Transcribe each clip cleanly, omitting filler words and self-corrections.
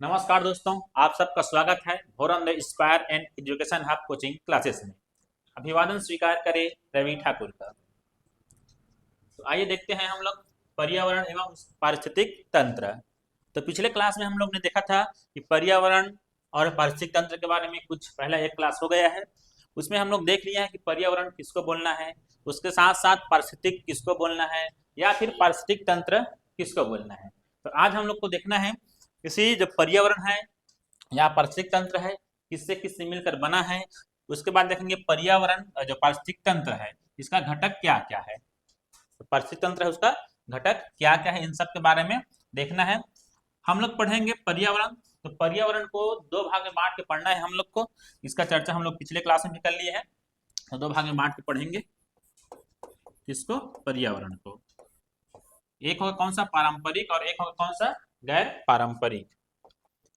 नमस्कार दोस्तों, आप सबका स्वागत है होरन the inspire and education hub coaching classes में। अभिवादन स्वीकार करें रवि ठाकुर का। तो आइए देखते हैं हम लोग पर्यावरण एवं पारिस्थितिक तंत्र। तो पिछले क्लास में हम लोग ने देखा था कि पर्यावरण और पारिस्थितिक तंत्र के बारे में कुछ पहला एक क्लास हो गया है। उसमें हम लोग देख लिया है कि पर्यावरण किसको बोलना है, उसके साथ साथ पारिस्थितिक किसको बोलना है या फिर पारिस्थितिक तंत्र किसको बोलना है। तो आज हम लोग को देखना है किसी जो पर्यावरण है या पारिस्थितिक तंत्र है किससे किससे मिलकर बना है। उसके बाद देखेंगे पर्यावरण जो पारिस्थितिक तंत्र है इसका घटक क्या क्या है। तो पारिस्थितिक तंत्र है उसका घटक क्या क्या है, इन सब के बारे में देखना है। हम लोग पढ़ेंगे पर्यावरण। तो पर्यावरण को दो भाग में बांट के पढ़ना है हम लोग को। इसका चर्चा हम लोग पिछले क्लास में भी कर लिए हैं। तो दो भाग में बांट के पढ़ेंगे किसको, पर्यावरण को। एक होगा कौन सा, पारंपरिक, और एक होगा कौन सा, गैर पारंपरिक।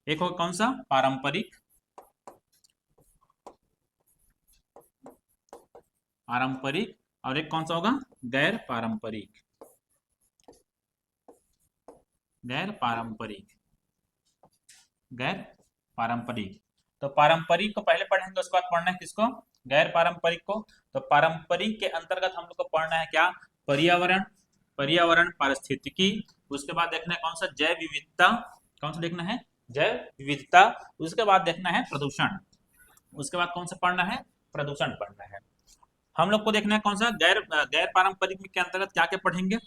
एक होगा कौन सा, पारंपरिक, पारंपरिक, और एक कौन सा होगा, गैर पारंपरिक। गैर पारंपरिक, गैर पारंपरिक। तो पारंपरिक को पहले पढ़ेंगे, उसके बाद पढ़ना है किसको, गैर पारंपरिक को। तो पारंपरिक के अंतर्गत हम लोग को पढ़ना है क्या, पर्यावरण, पर्यावरण पारिस्थितिकी। उसके बाद देखना है कौन सा, जैव विविधता। कौन सा देखना है, जैव विविधता। उसके बाद देखना है प्रदूषण। उसके बाद कौन सा पढ़ना है, प्रदूषण पढ़ना है। हम लोग को देखना है कौन सा, गैर गैर पारंपरिक के अंतर्गत क्या क्या पढ़ेंगे।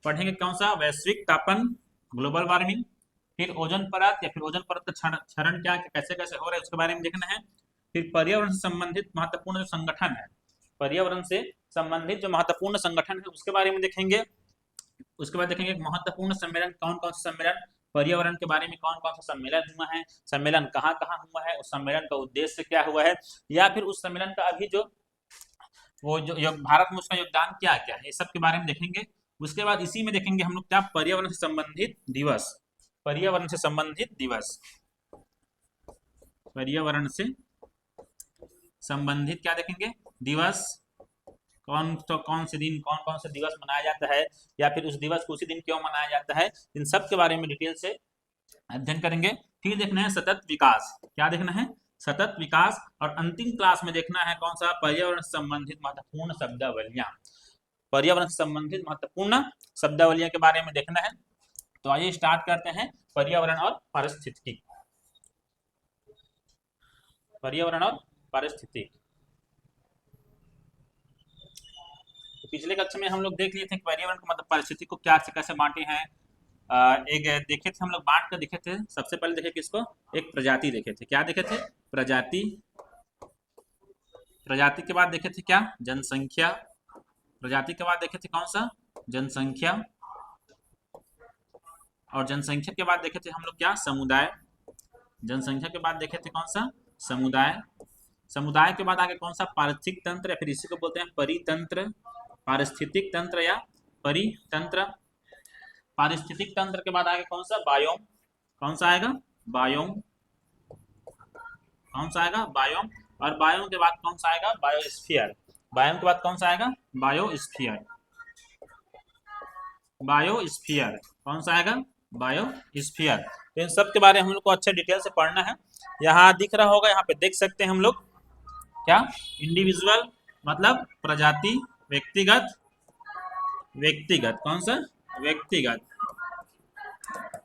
पढ़ेंगे कौन सा, वैश्विक तापन, ग्लोबल वार्मिंग, फिर ओजोन परत या फिर ओजोन परत का क्षरण क्या कैसे कैसे हो रहा है उसके बारे में देखना है। फिर पर्यावरण से संबंधित महत्वपूर्ण जो संगठन है, पर्यावरण से संबंधित जो महत्वपूर्ण संगठन है उसके बारे में देखेंगे। उसके बाद देखेंगे महत्वपूर्ण सम्मेलन, कौन कौन सा सम्मेलन पर्यावरण के बारे में, कौन कौन सा सम्मेलन हुआ है, सम्मेलन कहाँ कहाँ हुआ है, उस सम्मेलन का उद्देश्य क्या हुआ है, या फिर उस सम्मेलन का अभी जो वो जो भारत में उसका योगदान क्या क्या है, इस सब के बारे में देखेंगे। उसके बाद इसी में देखेंगे हम लोग क्या, पर्यावरण से संबंधित दिवस, पर्यावरण से संबंधित दिवस, पर्यावरण से संबंधित क्या देखेंगे, दिवस। कौन तो कौन से दिन कौन कौन से दिवस मनाया जाता है, या फिर उस दिवस को उसी दिन क्यों मनाया जाता है, इन सब के बारे में डिटेल से अध्ययन करेंगे। फिर देखना है सतत विकास, क्या देखना है, सतत विकास। और अंतिम क्लास में देखना है कौन सा, पर्यावरण से संबंधित महत्वपूर्ण शब्दावलियां, पर्यावरण से संबंधित महत्वपूर्ण शब्दावलियां के बारे में देखना है। तो आइए स्टार्ट करते हैं पर्यावरण और पारिस्थितिकी। पर्यावरण और पारिस्थितिकी। तो पिछले कक्षा में हम लोग देख लिए थे कि पर्यावरण को मतलब पारिस्थितिकी को क्या से कैसे बांटे हैं। एक देखे थे हम लोग, बांट कर देखे थे। सबसे पहले देखे किसको, एक प्रजाति देखे थे, क्या देखे थे, प्रजाति। प्रजाति के बाद देखे थे क्या, जनसंख्या। प्रजाति के बाद देखे थे कौन सा, जनसंख्या। और जनसंख्या के बाद देखे थे हम लोग क्या, समुदाय। जनसंख्या के बाद देखे थे कौन सा, समुदाय। समुदाय के बाद आगे कौन सा, पारिस्थितिक तंत्र, या फिर इसी को बोलते हैं परितंत्र, पारिस्थितिक तंत्र या परितंत्र। पारिस्थितिक तंत्र के बाद आगे कौन सा, बायोम। कौन सा आएगा, बायोम। कौन सा आएगा, बायोम। और बायोम के बाद कौन सा आएगा, बायोस्फीयर। बायोम के बाद कौन सा आएगा, बायोस्फीयर। बायोस्फीयर कौन सा आएगा, बायोस्फीयर। तो इन सब के बारे में हम लोग को अच्छे डिटेल से पढ़ना है। यहाँ दिख रहा होगा, यहाँ पे देख सकते हैं हम लोग क्या, इंडिविजुअल मतलब प्रजाति, व्यक्तिगत, व्यक्तिगत कौन सा, व्यक्तिगत,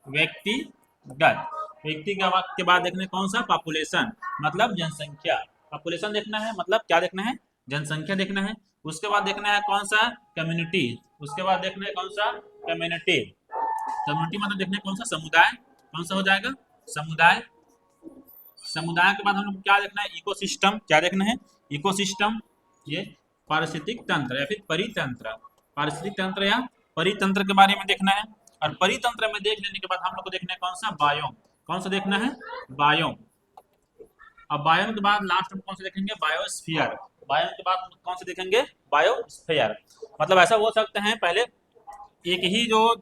व्यक्तिगत। व्यक्तिगत के बाद देखने कौन सा, पॉपुलेशन मतलब जनसंख्या। पॉपुलेशन देखना है मतलब क्या देखना है, जनसंख्या देखना है। उसके बाद देखना है कौन सा, कम्युनिटी। उसके बाद देखना है कौन सा, कम्युनिटी। कम्युनिटी मतलब देखना है कौन सा, समुदाय। कौन सा हो जाएगा, समुदाय। समुदाय के बाद हम लोग क्या देखना है, इकोसिस्टम। क्या देखना है, इकोसिस्टम। ये पारिस्थितिक तंत्र या फिर परितंत्र, पारिस्थितिक तंत्र या परितंत्र के बारे में देखना है। और परितंत्र में देख लेने के बाद हम लोग को देखना है कौन सा, बायोम। कौन सा देखना है, बायोम। अब बायोम के बाद लास्ट में कौन सा देखेंगे, बायोस्फीयर। बायोम के बाद कौन सा देखेंगे, बायोस्फीयर। मतलब ऐसा हो सकता है, पहले एक ही जो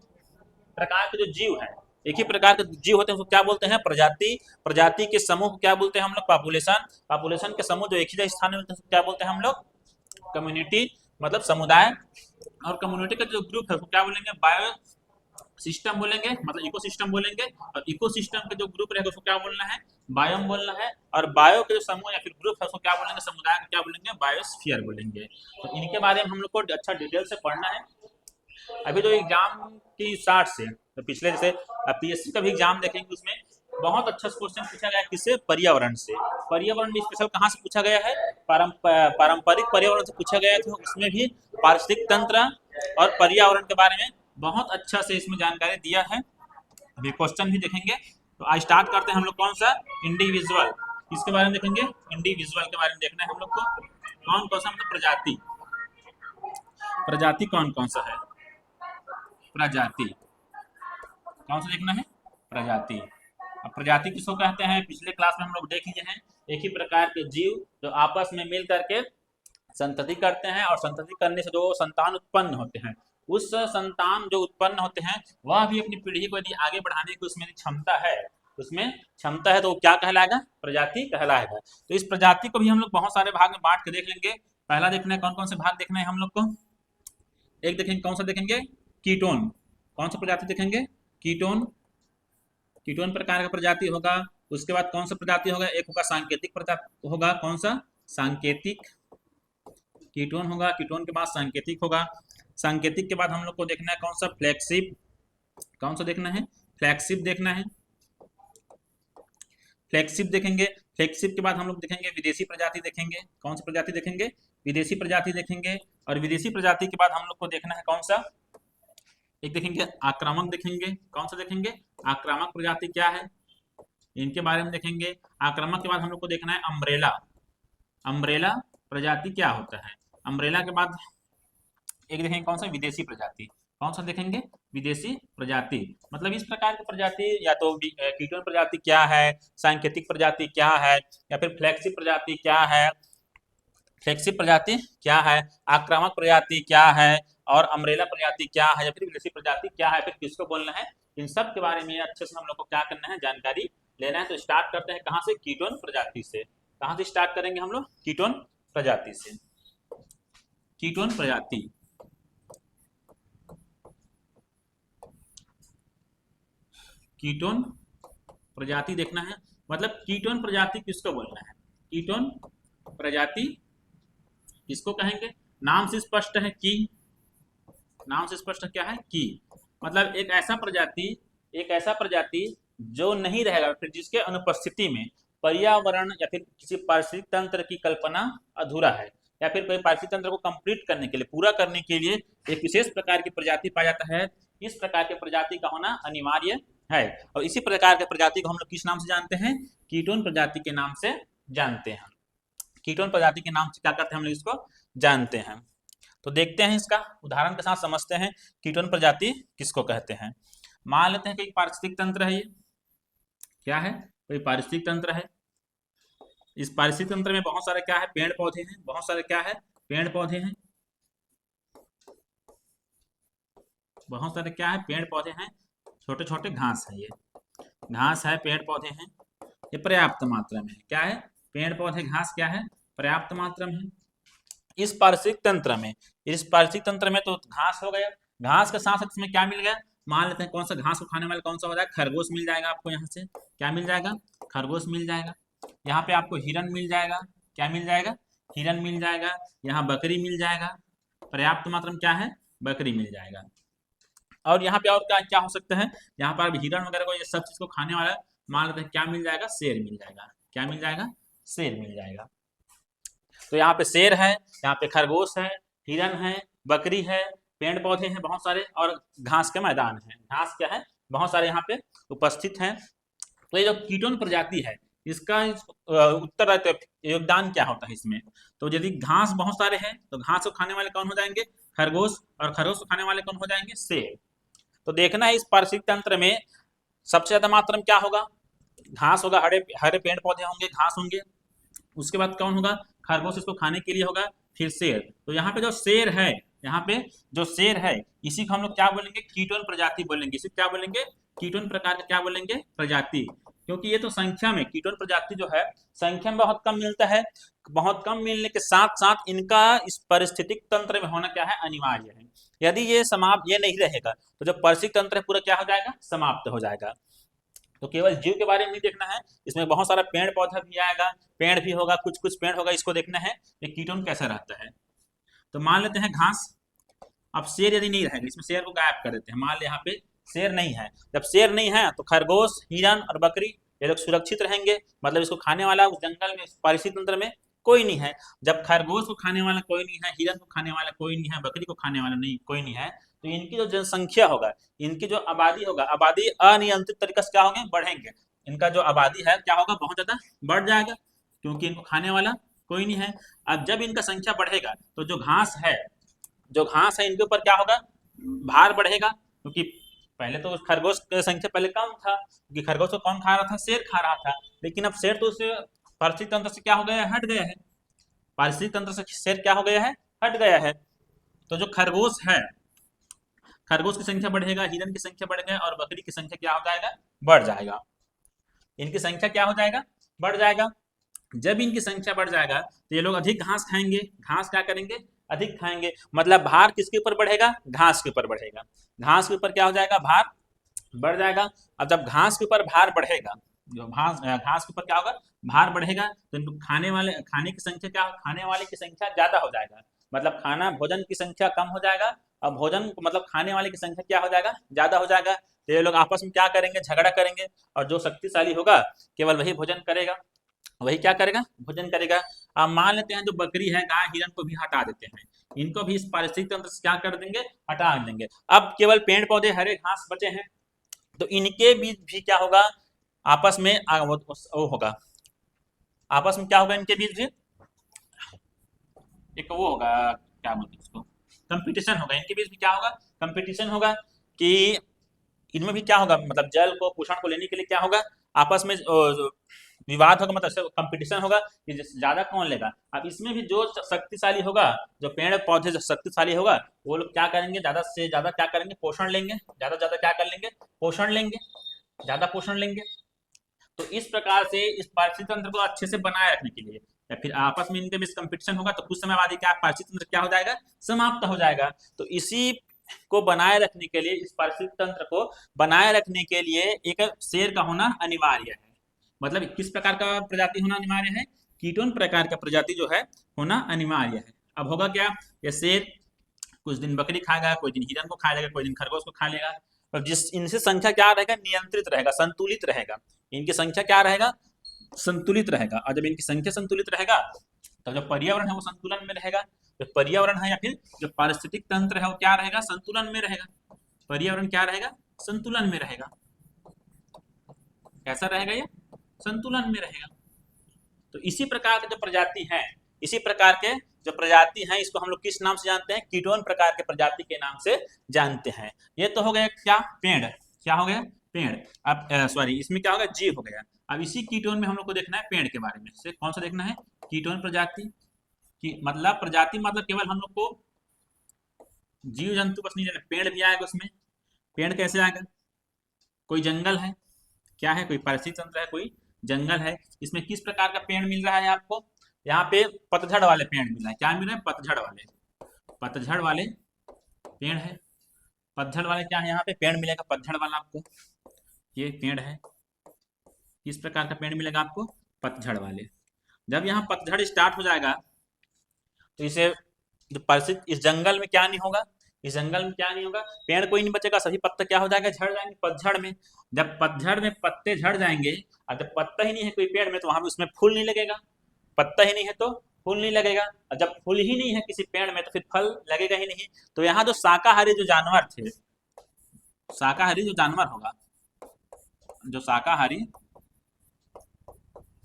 प्रकार के जो जीव है, एक ही प्रकार के जीव होते हैं उसको क्या बोलते हैं, प्रजाति। प्रजाति के समूह को क्या बोलते हैं हम लोग, पॉपुलेशन। पॉपुलेशन के समूह जो एक ही स्थान में मिलते हैं क्या बोलते हैं हम लोग, कम्युनिटी मतलब समुदाय। और कम्युनिटी का जो ग्रुप है उसको क्या बोलेंगे, बायो सिस्टम बोलेंगे मतलब इकोसिस्टम बोलेंगे, और इकोसिस्टम के जो ग्रुप रहेगा उसको क्या बोलना है, बायोम बोलना है, और बायो के जो समूह या फिर ग्रुप है उसको क्या बोलेंगे, समुदाय को क्या बोलेंगे, बायोस्फीयर बोलेंगे। तो इनके बारे में हम लोग को अच्छा डिटेल से पढ़ना है। अभी जो एग्जाम की स्टार्ट से तो पिछले जैसे पीएससी का भी एग्जाम देखेंगे, उसमें बहुत अच्छा क्वेश्चन पूछा गया है किससे, पर्यावरण से। पर्यावरण भी स्पेशल कहाँ से पूछा गया है, पारंपरिक पर्यावरण से पूछा गया था। उसमें भी पारिस्थितिक तंत्र और पर्यावरण के बारे में बहुत अच्छा से इसमें जानकारी दिया है। अभी क्वेश्चन भी देखेंगे। तो आज स्टार्ट करते हैं हम लोग कौन सा, इंडिविजुअल। इसके बारे में देखेंगे, इंडिविजुअल के बारे में देखना है हम लोग को। कौन कौन सा मतलब प्रजाति, प्रजाति कौन कौन सा है, प्रजाति कौन सा देखना है, प्रजाति। अब प्रजाति किसको कहते हैं, पिछले क्लास में हम लोग देख लिए हैं, एक ही प्रकार के जीव जो आपस में मिल करके संतति करते हैं, और संतति करने से जो संतान उत्पन्न होते हैं, उस संतान जो उत्पन्न होते हैं वह भी अपनी पीढ़ी को यदि आगे बढ़ाने की उसमें क्षमता है, उसमें क्षमता है, तो वो क्या कहलाएगा, प्रजाति कहलाएगा। तो इस प्रजाति को भी हम लोग बहुत सारे भाग में बांट के देख लेंगे। पहला देखना है कौन कौन से भाग देखना है हम लोग को। एक देखेंगे कौन सा देखेंगे, कीटोन। कौन सा प्रजाति देखेंगे, कीटोन। कीटोन प्रकार का प्रजाति होगा। उसके बाद कौन सा प्रजाति होगा, एक होगा सांकेतिक प्रजाति होगा, कौन सा, सांकेतिक। कीटोन होगा, कीटोन के बाद सांकेतिक होगा। सांकेतिक के बाद हम लोग को देखना है कौन सा, फ्लैक्सिब। कौन सा देखना है, फ्लैक्सिब देखना है, फ्लैक्सिब देखेंगे। फ्लैक्सिब के बाद हम लोग देखेंगे विदेशी प्रजाति देखेंगे। कौन सी प्रजाति देखेंगे, विदेशी प्रजाति देखेंगे। और विदेशी प्रजाति के बाद हम लोग को देखना है कौन सा, एक देखेंगे आक्रामक देखेंगे। कौन सा देखेंगे, आक्रामक प्रजाति क्या है, इनके बारे में देखेंगे। आक्रामक के बाद हम लोग को देखना है अम्ब्रेला। अम्ब्रेला प्रजाति क्या होता है। अम्ब्रेला के बाद एक देखेंगे कौन सा, विदेशी प्रजाति। कौन सा देखेंगे, विदेशी प्रजाति। मतलब इस प्रकार की प्रजाति, या तो कीटोन प्रजाति क्या है, सांकेतिक प्रजाति क्या है, या फिर फ्लैक्सिब प्रजाति क्या है, फ्लैक्सिब प्रजाति क्या है, आक्रामक प्रजाति क्या है, और अम्ब्रेला प्रजाति क्या है, या फिर विदेशी प्रजाति क्या है, फिर किसको बोलना है, इन सब के बारे में अच्छे से हम लोग को क्या करना है, जानकारी लेना है। तो स्टार्ट करते हैं कहाँ से, कीटोन प्रजाति से। कहाँ से स्टार्ट करेंगे हम लोग, कीटोन प्रजाति से। कीटोन प्रजाति, कीटोन प्रजाति देखना है। मतलब कीटोन प्रजाति किसको बोलना है, कीटोन प्रजाति किसको कहेंगे, नाम से स्पष्ट है की, नाम से स्पष्ट क्या है की, मतलब एक ऐसा प्रजाति, एक ऐसा प्रजाति जो नहीं रहेगा, फिर जिसके अनुपस्थिति में पर्यावरण या फिर किसी पारिस्थितिक तंत्र की कल्पना अधूरा है, या फिर कोई पारिस्थितिक तंत्र को कंप्लीट करने के लिए, पूरा करने के लिए एक विशेष प्रकार की प्रजाति पाया जाता है। इस प्रकार के प्रजाति का होना अनिवार्य है। और इसी प्रकार के प्रजाति को हम लोग किस नाम से जानते हैं, कीटोन प्रजाति के नाम से जानते हैं। कीटोन प्रजाति के नाम से क्या करते हैं हम लोग इसको जानते हैं। तो देखते हैं, इसका उदाहरण के साथ समझते हैं कीटोन प्रजाति किसको कहते हैं। मान लेते हैं कि पारिस्थितिक तंत्र है, ये क्या है, कोई पारिस्थितिक तंत्र है। इस पारिस्थितिक तंत्र में बहुत सारे क्या है, पेड़ पौधे हैं, बहुत सारे क्या है, पेड़ पौधे हैं, बहुत सारे क्या है, पेड़ पौधे हैं, छोटे छोटे घास है, ये घास है, पेड़ पौधे हैं, ये पर्याप्त मात्रा में है, क्या है, पेड़ पौधे घास क्या है, पर्याप्त मात्रा में है। इस पारिस्थितिक तंत्र में, इस पारिस्थितिक तंत्र में तो घास हो गया, घास के साथ साथ इसमें क्या मिल गया, मान लेते हैं कौन सा घास को खाने वाला कौन सा हो जाएगा, खरगोश मिल जाएगा आपको। यहाँ से क्या मिल जाएगा, खरगोश मिल जाएगा। यहाँ पे आपको हिरन मिल जाएगा, क्या मिल जाएगा, हिरन मिल जाएगा। यहाँ बकरी मिल जाएगा, पर्याप्त मात्रा में क्या है, बकरी मिल जाएगा। और यहाँ पे और क्या क्या हो सकता है, यहाँ पर हिरन वगैरह को, ये सब चीज को खाने वाला मान लेते हैं क्या मिल जाएगा, शेर मिल जाएगा। क्या मिल जाएगा, शेर मिल जाएगा। तो यहाँ पे शेर है, यहाँ पे खरगोश है, हिरन है, बकरी है, पेड़ पौधे हैं बहुत सारे, और घास के मैदान है, घास क्या है, बहुत सारे यहाँ पे उपस्थित हैं। तो ये जो कीटोन प्रजाति है, इसका उत्तर योगदान क्या होता है इसमें। तो यदि घास बहुत सारे हैं तो घास को खाने वाले कौन हो जाएंगे, खरगोश, और खरगोश को खाने वाले कौन हो जाएंगे, शेर। तो देखना है इस पारिस्थितिक तंत्र में सबसे ज्यादा मात्रा में क्या होगा, घास होगा, हरे हरे पेड़ पौधे होंगे, घास होंगे। उसके बाद कौन होगा, खरगोश इसको खाने के लिए होगा, फिर शेर। तो यहाँ पे जो शेर है, यहाँ पे जो शेर है, इसी को हम लोग क्या बोलेंगे, कीटोन प्रजाति बोलेंगे। इसी क्या बोलेंगे, कीटोन प्रकार का क्या बोलेंगे, प्रजाति। क्योंकि ये तो संख्या में, कीटोन प्रजाति जो है संख्या में बहुत कम मिलता है। बहुत कम मिलने के साथ साथ इनका इस पारिस्थितिक तंत्र में होना क्या है, अनिवार्य है। यदि ये समाप्त ये नहीं रहेगा तो जो पारिस्थितिक तंत्र है पूरा क्या हो जाएगा, समाप्त हो जाएगा। तो केवल जीव के बारे में नहीं देखना है, इसमें बहुत सारा पेड़ पौधा भी आएगा, पेड़ भी होगा, कुछ कुछ पेड़ होगा, इसको देखना है कि कीटोन कैसा रहता है। तो मान लेते हैं घास। अब शेर यदि नहीं रहेगा, इसमें शेर को गायब कर देते हैं, मान ले यहाँ पे शेर नहीं है। जब शेर नहीं है तो खरगोश, हिरन और बकरी ये लोग सुरक्षित रहेंगे, मतलब इसको खाने वाला उस जंगल में, पारिस्थितिक तंत्र में कोई नहीं है। जब खरगोश को खाने वाला कोई नहीं है, हिरन को खाने वाला कोई नहीं है, बकरी को खाने वाला नहीं कोई नहीं है, तो इनकी जो जनसंख्या होगा, इनकी जो आबादी होगा, आबादी अनियंत्रित तरीके से क्या होंगे, बढ़ेंगे। इनका जो आबादी है क्या होगा, बहुत ज्यादा बढ़ जाएगा, क्योंकि इनको खाने वाला कोई नहीं है। अब जब इनका संख्या बढ़ेगा तो जो घास है इनके ऊपर क्या होगा, भार बढ़ेगा, क्योंकि पहले तो खरगोश की संख्या पहले कम था, क्योंकि खरगोश को कौन खा रहा था, शेर खा रहा था। लेकिन अब शेर तो उसे पारिस्थितिक तंत्र से क्या हो गया है, हट गया है। पारिस्थितिक तंत्र से शेर क्या हो गया है, हट गया है। तो जो खरगोश है, खरगोश की संख्या बढ़ेगा, हिरन की संख्या बढ़ गया, और बकरी की संख्या क्या हो जाएगा, बढ़ जाएगा। इनकी संख्या क्या हो जाएगा, बढ़ जाएगा। जब इनकी संख्या बढ़ जाएगा तो ये लोग अधिक घास खाएंगे, घास क्या करेंगे, अधिक खाएंगे, मतलब भार किसके ऊपर बढ़ेगा, घास के ऊपर बढ़ेगा। घास के ऊपर क्या हो जाएगा, भार बढ़ जाएगा। अब जब घास के ऊपर भार बढ़ेगा, जो घास के ऊपर क्या होगा, भार बढ़ेगा, तो इनको खाने की संख्या क्या, खाने वाले की संख्या ज्यादा हो जाएगा, मतलब खाना भोजन की संख्या कम हो जाएगा, और भोजन मतलब खाने वाले की संख्या क्या हो जाएगा, ज्यादा हो जाएगा। तो ये लोग आपस में क्या करेंगे, झगड़ा करेंगे, और जो शक्तिशाली होगा केवल वही भोजन करेगा, वही क्या करेगा, भोजन करेगा। अब मान लेते हैं जो बकरी है, गाय, हिरन को भी हटा देते हैं, इनको भी इस पारिस्थितिक तंत्र से क्या कर देंगे, हटा देंगे। अब केवल पेड़ पौधे, हरे घास बचे हैं, तो इनके बीच भी क्या होगा, आपस में वो होगा, आपस में क्या होगा, इनके बीच भी एक वो होगा, क्या बोलते हैं उसको, कंपटीशन होगा। इनके बीच भी क्या होगा, कंपटीशन होगा, कि इनमें भी क्या होगा, मतलब जल को, पोषण को लेने के लिए क्या होगा, आपस में विवाद होगा, मतलब कंपटीशन होगा कि ज्यादा कौन लेगा। अब इसमें भी जो शक्तिशाली होगा, जो पेड़ पौधे जो शक्तिशाली होगा, वो लोग क्या करेंगे, ज्यादा से ज्यादा क्या करेंगे, पोषण लेंगे, ज्यादा ज्यादा क्या कर लेंगे, पोषण लेंगे, ज्यादा पोषण लेंगे। तो इस प्रकार से इस पारिस्थितिक तंत्र को अच्छे से बनाए रखने के लिए, या फिर आपस में इनके बीच कंपटीशन होगा, तो कुछ समय बाद क्या पारिस्थितिक तंत्र क्या हो जाएगा, समाप्त हो जाएगा। तो इसी को बनाए रखने के लिए, इस पारिस्थितिक तंत्र को बनाए रखने के लिए एक शेर का होना अनिवार्य है। मतलब किस प्रकार का प्रजाति होना अनिवार्य है, कीटोन प्रकार का प्रजाति जो है होना अनिवार्य है। अब होगा क्या, ये शेर कुछ दिन बकरी खाएगा, कोई दिन हिरन को खा लेगा, कोई दिन खरगोश को खा लेगा, और जिस इनसे संख्या क्या रहेगा, नियंत्रित रहेगा, संतुलित रहेगा। इनकी संख्या क्या रहेगा, संतुलित रहेगा। और जब इनकी संख्या संतुलित रहेगा तो जो पर्यावरण है वो संतुलन में रहेगा। जो पर्यावरण है या फिर जो पारिस्थितिक तंत्र है वो क्या रहेगा, संतुलन में रहेगा। पर्यावरण क्या रहेगा, संतुलन में रहेगा। कैसा रहेगा ये, संतुलन में रहेगा। तो इसी प्रकार के जो प्रजाति है, इसी प्रकार के जो प्रजाति हैं, इसको हम लोग किस नाम से जानते हैं, कीटोन प्रकार के प्रजाति के नाम से जानते हैं। ये तो हो गया क्या, पेड़, क्या हो गया, पेड़। अब सॉरी, इसमें क्या हो गया, जीव हो गया। अब इसी कीटोन में हम लोग को देखना है पेड़ के बारे में। से कौन सा देखना है, कीटोन प्रजाति की, मतलब प्रजाति मतलब केवल हम लोग को जीव जंतु बस नहीं लेना, पेड़ भी आएगा उसमें। पेड़ कैसे आएगा, कोई जंगल है, क्या है, कोई पारिस्थितिक तंत्र है, कोई जंगल है। इसमें किस प्रकार का पेड़ मिल रहा है आपको, यहाँ पे पतझड़ वाले पेड़ मिल रहा है। क्या मिल रहा है, पतझड़ वाले, पतझड़ वाले पेड़ है। पतझड़ वाले क्या है, यहाँ पे पेड़ मिलेगा पतझड़ वाला आपको, ये पेड़ है। किस प्रकार का पेड़ मिलेगा आपको, पतझड़ वाले। जब यहाँ पतझड़ स्टार्ट हो जाएगा तो इसे जो परिस्थिति, इस जंगल में क्या नहीं होगा, इस जंगल में क्या नहीं होगा, पेड़ कोई नहीं बचेगा, सभी पत्ते क्या हो जाएगा, झड़ जाएंगे पतझड़ में। जब पतझड़ में पत्ते झड़ जाएंगे, और जब पत्ता ही नहीं है कोई पेड़ में, तो वहां पे उसमें फूल नहीं लगेगा। पत्ता ही नहीं है तो फूल नहीं लगेगा, और जब फूल ही नहीं है किसी पेड़ में तो फिर फल लगेगा ही नहीं। तो यहाँ जो शाकाहारी जो जानवर थे, शाकाहारी जो जानवर होगा, जो शाकाहारी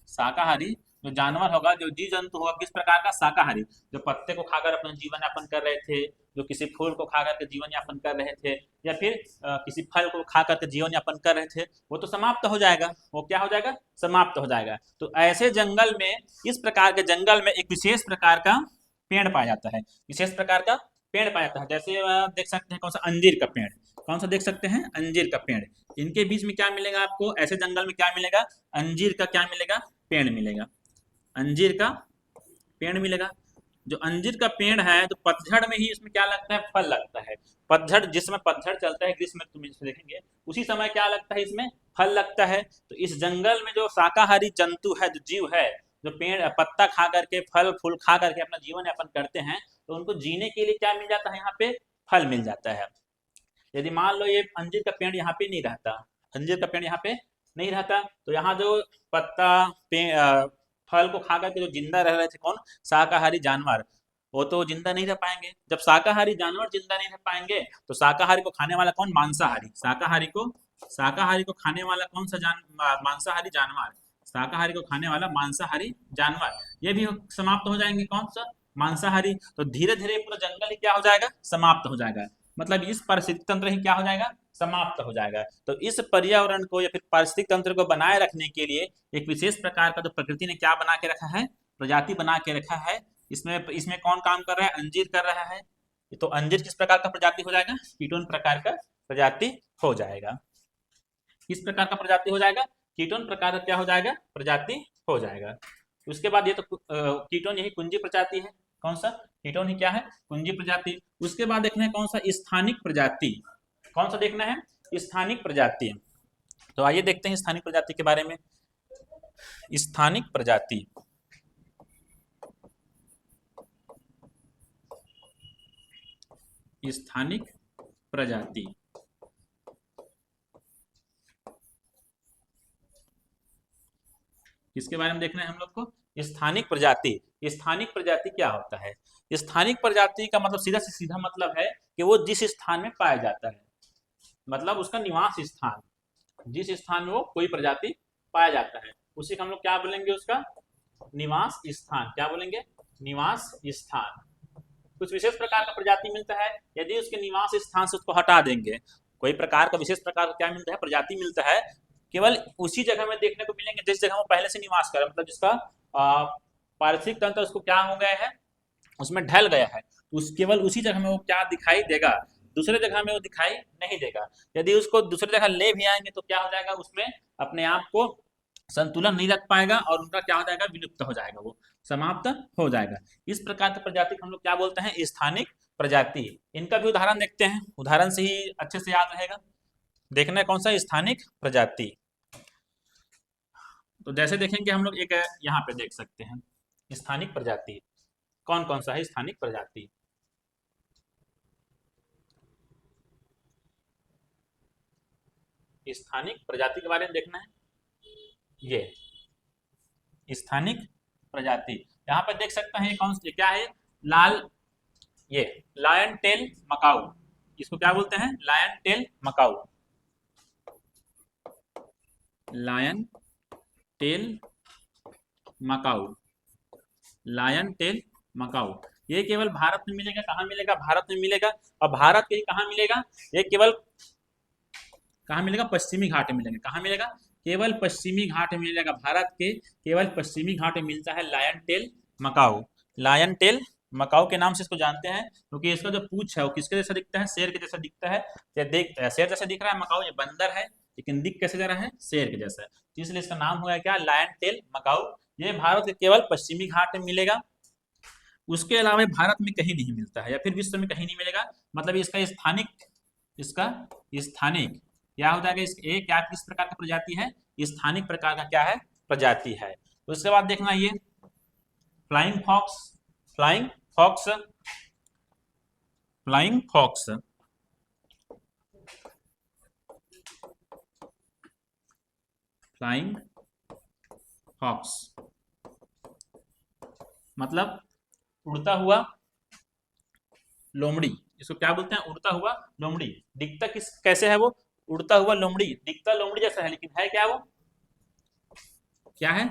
शाकाहारी जो जानवर होगा, जो जीव जंतु होगा, किस प्रकार का, शाकाहारी, जो पत्ते को खाकर अपना जीवन यापन कर रहे थे, जो किसी फूल को खा करके जीवन यापन कर रहे थे, या फिर किसी फल को खा करके जीवन यापन कर रहे थे, वो तो समाप्त हो जाएगा। वो क्या हो जाएगा, समाप्त हो जाएगा। तो ऐसे जंगल में, इस प्रकार के जंगल में एक विशेष प्रकार का पेड़ पाया जाता है, विशेष प्रकार का पेड़ पाया जाता है। जैसे देख सकते हैं, कौन सा, अंजीर का पेड़। कौन सा देख सकते हैं, अंजीर का पेड़। इनके बीच में क्या मिलेगा आपको, ऐसे जंगल में क्या मिलेगा, अंजीर का क्या मिलेगा, पेड़ मिलेगा, अंजीर का पेड़ मिलेगा। जो अंजीर का पेड़ है तो पतझड़ में ही इसमें क्या लगता है, फल लगता है। पतझड़, जिस समय पतझड़ चलता है ग्रीष्म में, तुम इसमें देखेंगे उसी समय क्या लगता है, इसमें फल लगता है। तो इस जंगल में जो शाकाहारी जंतु है, जो जीव है, जो पेड़ पत्ता खा करके, फल फूल खा करके अपना जीवन यापन करते हैं, तो उनको जीने के लिए क्या मिल जाता है, यहाँ पे फल मिल जाता है। यदि मान लो ये अंजीर का पेड़ यहाँ पे नहीं रहता, अंजीर का पेड़ यहाँ पे नहीं रहता, तो यहाँ जो पत्ता फल को खा करके जो जिंदा रह रहे थे कौन, शाकाहारी जानवर, वो तो जिंदा नहीं रह पाएंगे। जब शाकाहारी जानवर जिंदा नहीं रह पाएंगे तो शाकाहारी को खाने वाला कौन, मांसाहारी। शाकाहारी को खाने वाला कौन सा मांसाहारी जानवर, शाकाहारी को खाने वाला मांसाहारी जानवर, ये भी समाप्त हो जाएंगे, कौन सा, मांसाहारी। तो धीरे धीरे पूरा जंगल ही क्या हो जाएगा, समाप्त हो जाएगा। मतलब इस पारिस्थितिक तंत्र ही क्या हो जाएगा, समाप्त हो जाएगा। तो इस पर्यावरण को या फिर पारिस्थितिक तंत्र को बनाए रखने के लिए एक विशेष प्रकार का जो प्रकृति ने क्या बना के रखा है, प्रजाति बना के रखा है। इसमें इसमें कौन काम कर रहा है, अंजीर कर रहा है। तो अंजीर किस प्रकार का प्रजाति हो जाएगा, कीटोन प्रकार का प्रजाति हो जाएगा। किस प्रकार का प्रजाति हो जाएगा, कीटोन प्रकार का क्या हो जाएगा, प्रजाति हो जाएगा। उसके बाद ये तो कीटोन यही कुंजी प्रजाति है, कौन सा, कीटोन ही क्या है, कुंजी प्रजाति। उसके बाद देखना है कौन सा, स्थानिक प्रजाति। कौन सा देखना है, स्थानिक प्रजाति। तो आइए देखते हैं स्थानिक प्रजाति के बारे में। स्थानिक प्रजाति, स्थानिक प्रजाति, किसके बारे में देखना है हम लोग को, स्थानिक प्रजाति। स्थानिक प्रजाति क्या होता है, स्थानिक प्रजाति का मतलब सीधा से सीधा मतलब है कि वो जिस स्थान में पाया जाता है, मतलब उसका निवास स्थान, जिस स्थान में वो कोई प्रजाति पाया जाता है उसी को हम लोग क्या बोलेंगे, उसका निवास स्थान। क्या बोलेंगे, निवास स्थान। कुछ विशेष प्रकार का प्रजाति मिलता है, यदि उसके निवास स्थान से उसको हटा देंगे, कोई प्रकार का विशेष प्रकार का क्या मिलता है, प्रजाति मिलता है, केवल उसी जगह में देखने को मिलेंगे जिस जगह वो पहले से निवास कर, मतलब जिसका पारिस्थितिक तंत्र उसको क्या हो गया है, उसमें ढल गया है, उस केवल उसी जगह में वो क्या दिखाई देगा, दूसरे जगह में वो दिखाई नहीं देगा। यदि उसको दूसरी जगह ले भी आएंगे तो क्या हो जाएगा, उसमें अपने आप को संतुलन नहीं रख पाएगा और उनका क्या हो जाएगा, विलुप्त हो जाएगा, वो समाप्त हो जाएगा। इस प्रकार की प्रजाति को हम लोग क्या बोलते हैं, स्थानिक प्रजाति। इनका भी उदाहरण देखते हैं, उदाहरण से ही अच्छे से याद रहेगा। देखना है कौन सा, स्थानिक प्रजाति। तो जैसे देखेंगे हम लोग, एक यहाँ पे देख सकते हैं स्थानिक प्रजाति, कौन कौन सा है स्थानिक प्रजाति। स्थानिक प्रजाति के बारे में देखना है, ये स्थानिक प्रजाति। यहाँ पे देख सकते हैं कौन सी, क्या है, लाल, ये लायन टेल मकाऊ, इसको क्या बोलते हैं, lion tail macaque, lion tail macaque, lion tail macaque. ये केवल भारत में मिलेगा, कहाँ मिलेगा, भारत में मिलेगा। और भारत के कहाँ मिलेगा, ये केवल कहाँ मिलेगा, पश्चिमी घाट में मिलेगा। कहाँ मिलेगा, केवल पश्चिमी घाट में मिलेगा। भारत के केवल पश्चिमी घाट में मिलता है lion tail macaque. Lion tail macaque के नाम से इसको जानते हैं क्योंकि इसका जो पूंछ है वो किसके जैसा दिखता है, शेर के जैसा दिखता है। शेर जैसा दिख रहा है मकाऊ, ये बंदर है, लेकिन दिख कैसे जा रहा है, शेर के जैसा, इसलिए इसका नाम हुआ क्या, लायन टेल मकाऊ। ये भारत के केवल पश्चिमी घाट में मिलेगा, उसके अलावा भारत में कहीं नहीं मिलता है या फिर विश्व में कहीं नहीं मिलेगा। मतलब इसका स्थानिक क्या हो जाएगा, ये क्या किस प्रकार का प्रजाति है, स्थानिक प्रकार का क्या है, प्रजाति है। तो उसके बाद देखना ये flying fox, flying fox, flying fox, flying fox मतलब उड़ता हुआ लोमड़ी, इसको क्या बोलते हैं, उड़ता हुआ लोमड़ी। दिखता किस कैसे है वो, उड़ता हुआ लोमड़ी, दिखता लोमड़ी जैसा है लेकिन है क्या, वो क्या है,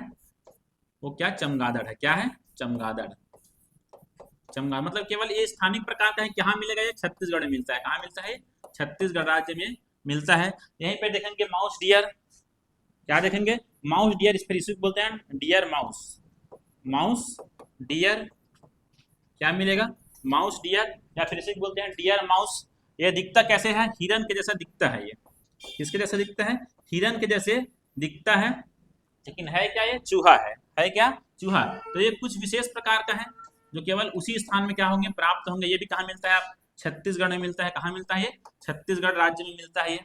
वो क्या, चमगादड़ है। क्या है, चमगादड़। चमगादड़ मतलब केवल ये स्थानिक प्रकार का है। कहाँ मिलेगा, ये छत्तीसगढ़ में मिलता है। कहाँ मिलता है, छत्तीसगढ़ राज्य में मिलता है। यहीं पे देखेंगे माउस डियर, क्या देखेंगे, माउस डियर, इस पर इसी को बोलते हैं डियर माउस, माउस डियर क्या मिलेगा, माउस डियर, या फिर इसे बोलते हैं डियर माउस। ये दिखता कैसे है, हिरन के जैसा दिखता है। ये किसके जैसा दिखता है, हिरन के जैसे दिखता है, लेकिन है क्या, ये चूहा है क्या, चूहा। तो ये कुछ विशेष प्रकार का है, जो केवल उसी स्थान में क्या होंगे, प्राप्त होंगे। ये भी कहाँ मिलता है, आप छत्तीसगढ़ में मिलता है। कहाँ मिलता है ये, छत्तीसगढ़ राज्य में मिलता है ये।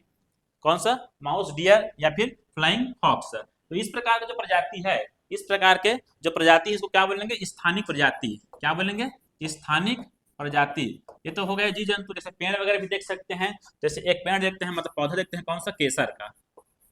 कौन सा, माउस डियर या फिर फ्लाइंग फॉक्स। तो इस प्रकार का जो प्रजाति है, इस प्रकार के जो प्रजाति है इसको क्या बोलेंगे, स्थानिक प्रजाति। क्या बोलेंगे, स्थानिक प्रजाति। ये तो हो गया जीव जंतु। जैसे पेड़ वगैरह भी देख सकते हैं, जैसे एक पेड़ देखते हैं, मतलब पौधा देखते हैं, कौन सा, केसर का।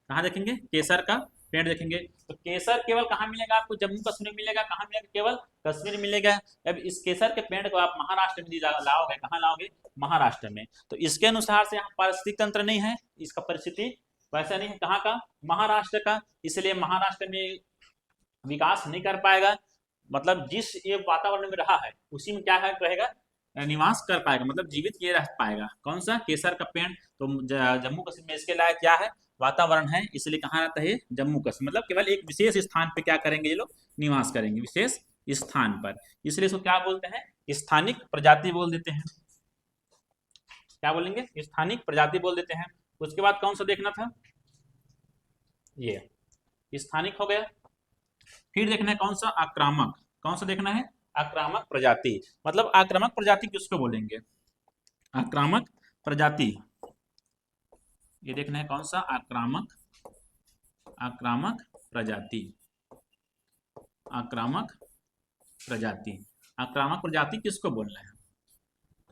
कहाँ देखेंगे, केसर का पेड़ देखेंगे। तो केसर केवल कहाँ मिलेगा आपको, जम्मू कश्मीर मिलेगा। कहाँ मिलेगा, केवल कश्मीर मिलेगा। अब इस केसर के पेड़ को आप महाराष्ट्र में लाओगे, कहाँ लाओगे, महाराष्ट्र में। तो इसके अनुसार से यहाँ पारिस्थितिक तंत्र नहीं है, इसका परिस्थिति वैसा नहीं है। कहाँ का, महाराष्ट्र का। इसलिए महाराष्ट्र में विकास नहीं कर पाएगा। मतलब जिस ये वातावरण में रहा है उसी में क्या है, रहेगा, निवास कर पाएगा, मतलब जीवित ये रह पाएगा। कौन सा, केसर का पेड़। तो जम्मू कश्मीर में इसके लायक क्या है, वातावरण है, इसलिए कहाँ रहता है, जम्मू कश्मीर। मतलब केवल एक विशेष स्थान पे क्या करेंगे ये लोग, निवास करेंगे, विशेष स्थान पर। इसलिए इसको क्या बोलते हैं, स्थानिक प्रजाति बोल देते हैं। क्या बोलेंगे, स्थानिक प्रजाति बोल देते हैं। उसके बाद कौन सा देखना था, ये स्थानिक हो गया। फिर देखना है कौन सा, आक्रामक। कौन सा देखना है, आक्रामक प्रजाति। मतलब आक्रामक प्रजाति किसको बोलेंगे, आक्रामक प्रजाति। ये देखना है कौन सा, आक्रामक, आक्रामक प्रजाति, आक्रामक प्रजाति। आक्रामक प्रजाति किसको बोलना है,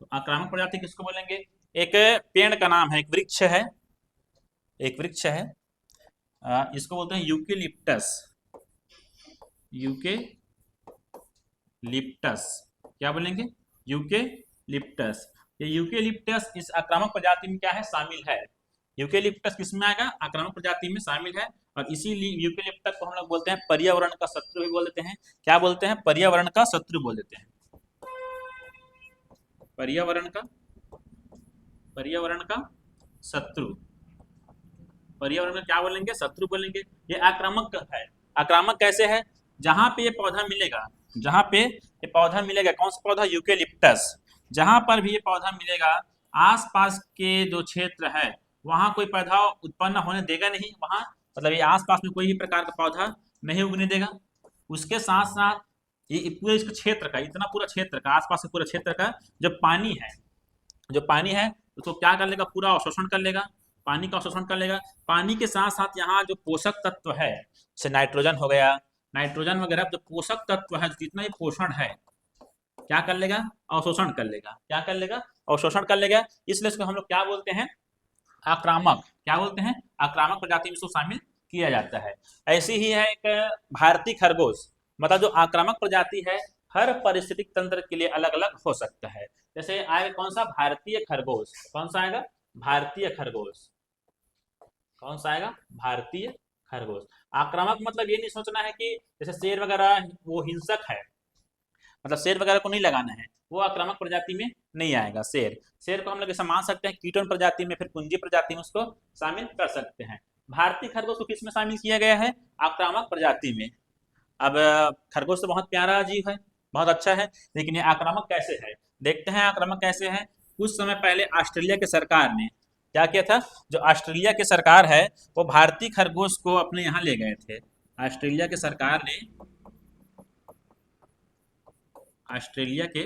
तो आक्रामक प्रजाति किसको बोलेंगे, एक पेड़ का नाम है, एक वृक्ष है, एक वृक्ष है, इसको बोलते हैं यूकेलिप्टस। यूकेलिप्टस, क्या बोलेंगे, यूकेलिप्टस। ये यूकेलिप्टस इस आक्रामक प्रजाति में क्या है, शामिल है। यूकेलिप्टस किसमें आएगा, आक्रामक प्रजाति में शामिल है। और इसीलिए यूकेलिप्टस को हम लोग बोलते हैं पर्यावरण का शत्रु भी बोल देते हैं। क्या बोलते हैं, पर्यावरण का शत्रु बोल देते हैं। पर्यावरण का, पर्यावरण का शत्रु, पर्यावरण का क्या बोलेंगे, शत्रु बोलेंगे। ये आक्रामक है। आक्रामक कैसे है, जहां पे ये पौधा मिलेगा, जहां पे ये पौधा मिलेगा, कौन सा पौधा, यूकेलिप्टस। जहां पर भी ये पौधा मिलेगा, आसपास के जो क्षेत्र है वहां कोई पौधा उत्पन्न होने देगा नहीं। वहां मतलब ये आसपास में कोई भी प्रकार का पौधा नहीं उगने देगा। उसके साथ साथ ये पूरे इसके क्षेत्र का, इतना पूरा क्षेत्र का, आसपास के पूरे क्षेत्र का जो पानी है, जो पानी है उसको क्या कर लेगा, पूरा अवशोषण कर लेगा, पानी का अवशोषण कर लेगा। पानी के साथ साथ यहाँ जो पोषक तत्व है, जैसे नाइट्रोजन हो गया, नाइट्रोजन वगैरह जो पोषक तत्व है, जितना ही पोषण है, क्या कर लेगा, अवशोषण कर लेगा। क्या कर लेगा, अवशोषण कर लेगा। इसलिए इसको हम लोग क्या बोलते हैं, आक्रामक। क्या बोलते हैं, आक्रामक प्रजाति में इसको शामिल किया जाता है। ऐसी ही है एक भारतीय खरगोश। मतलब जो आक्रामक प्रजाति है हर परिस्थितिक तंत्र के लिए अलग अलग हो सकता है। जैसे आएगा कौन सा, भारतीय खरगोश। कौन सा आएगा, भारतीय खरगोश। कौन सा आएगा, भारतीय खरगोश। आक्रामक मतलब ये नहीं सोचना है कि जैसे शेर वगैरह वो हिंसक है, मतलब शेर वगैरह को नहीं लगाना है, वो आक्रामक प्रजाति में नहीं आएगा। शेर, शेर को हम लोग ऐसा मान सकते हैं कीटोन प्रजाति में, फिर कुंजी प्रजाति में उसको शामिल कर सकते हैं। भारतीय खरगोश को किस में शामिल किया गया है, आक्रामक प्रजाति में। अब खरगोश तो बहुत प्यारा जीव है, बहुत अच्छा है, लेकिन ये आक्रामक कैसे है, देखते हैं आक्रामक कैसे है। कुछ समय पहले ऑस्ट्रेलिया की सरकार ने क्या किया था, जो ऑस्ट्रेलिया की सरकार है वो भारतीय खरगोश को अपने यहाँ ले गए थे। ऑस्ट्रेलिया की सरकार ने, ऑस्ट्रेलिया के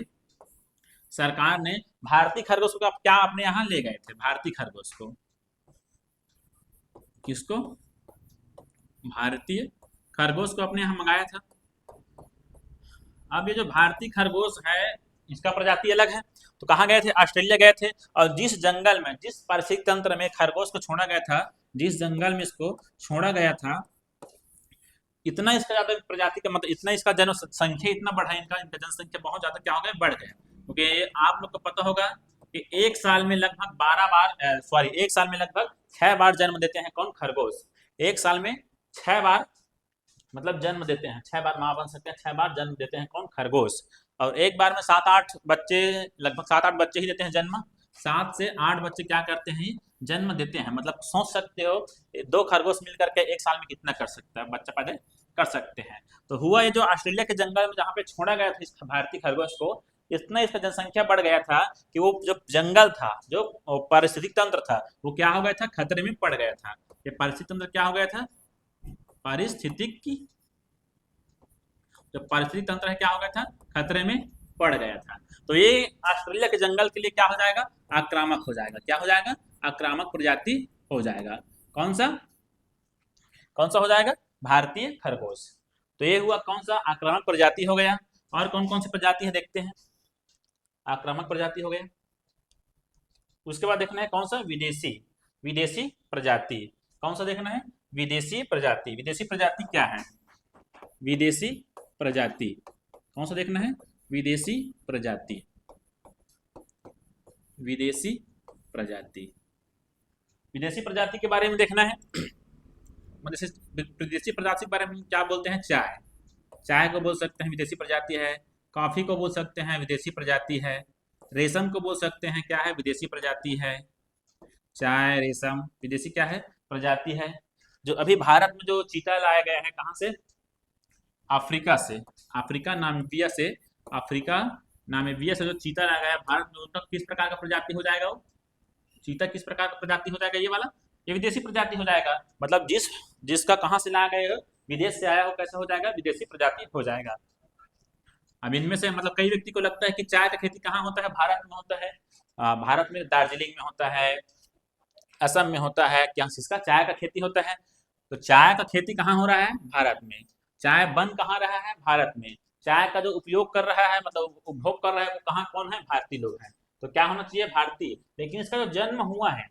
सरकार ने भारतीय खरगोश को क्या अपने यहाँ ले गए थे। भारतीय खरगोश को, किसको, भारतीय खरगोश को अपने यहाँ मंगाया था। अब ये जो भारतीय खरगोश है इसका प्रजाति अलग है। तो कहाँ गए थे, ऑस्ट्रेलिया गए थे। और जिस जंगल में, जिस पारिस्थितिक तंत्र में खरगोश को छोड़ा गया था, जिस जंगल में इसको छोड़ा गया था, इतना इसका ज्यादा प्रजाति का, मतलब इतना इसका जनसंख्या इतना बढ़ा, इनका जनसंख्या बहुत ज्यादा क्या हो गया, बढ़ गया। क्योंकि आप लोग को पता होगा कि एक साल में लगभग 12 बार, सॉरी, एक साल में लगभग 6 बार जन्म देते हैं कौन, खरगोश। एक साल में 6 बार मतलब जन्म देते हैं, 6 बार माँ बन सकते हैं, 6 बार जन्म देते हैं कौन, खरगोश। और एक बार में 7-8 बच्चे, लगभग 7-8 बच्चे ही देते हैं जन्म। 7 से 8 बच्चे क्या करते हैं, जन्म देते हैं। मतलब सोच सकते हो 2 खरगोश मिलकर के एक साल में कितना कर सकता है, बच्चा पैदा कर सकते हैं। तो हुआ ये, जो ऑस्ट्रेलिया के जंगल में जहाँ पे छोड़ा गया था इस भारतीय खरगोश को, इतना इसका जनसंख्या बढ़ गया था कि वो जो जंगल था, जो पारिस्थितिक तंत्र था, वो क्या हो गया था, खतरे में पड़ गया था। ये पारिस्थितिक तंत्र क्या हो गया था, पारिस्थितिक की, जो पारिस्थितिक तंत्र है क्या हो गया था, खतरे में पड़ गया था। तो ये ऑस्ट्रेलिया के जंगल के लिए क्या हो जाएगा, आक्रामक हो जाएगा। क्या हो जाएगा, आक्रामक प्रजाति हो जाएगा। कौन सा, कौन सा हो जाएगा, भारतीय खरगोश। तो ये हुआ कौन सा, आक्रामक प्रजाति हो गया। और कौन कौन सी प्रजाति है देखते हैं। आक्रामक प्रजाति हो गया, उसके बाद देखना है कौन सा, विदेशी, विदेशी प्रजाति। कौन सा देखना है, विदेशी प्रजाति। विदेशी प्रजाति क्या है, विदेशी प्रजाति कौन सा देखना है, विदेशी प्रजाति, विदेशी प्रजाति। विदेशी प्रजाति के बारे में देखना है। जैसे विदेशी प्रजाति के बारे में क्या बोलते हैं, चाय, चाय को बोल सकते हैं विदेशी प्रजाति है। कॉफी को बोल सकते हैं विदेशी प्रजाति है। रेशम को बोल सकते हैं क्या है, विदेशी प्रजाति है। चाय, रेशम विदेशी क्या है, प्रजाति है। जो अभी भारत में जो चीता लाया गया है, कहाँ से, अफ्रीका से, अफ्रीका नामीबिया से, अफ्रीका नामीबिया से जो चीता लाया गया है भारत में, उसका किस प्रकार का प्रजाति हो जाएगा, वो चीता किस प्रकार का प्रजाति हो जाएगा, ये वाला, ये विदेशी प्रजाति हो जाएगा। मतलब जिसका कहाँ से लाया गया, विदेश से आया हो, कैसा हो जाएगा, विदेशी प्रजाति हो जाएगा। अब इनमें से मतलब कई व्यक्ति को लगता है कि चाय का खेती कहाँ होता है, भारत में होता है। भारत में दार्जिलिंग में होता है, असम में होता है, क्या किसका चाय का खेती होता है। तो चाय का खेती कहाँ हो रहा है, भारत में। चाय बन कहाँ रहा है, भारत में। चाय का जो उपयोग कर रहा है, मतलब उपभोग कर रहा है, वो कहाँ, कौन है, भारतीय लोग हैं। तो क्या होना चाहिए, भारतीय। लेकिन इसका जो जन्म हुआ है,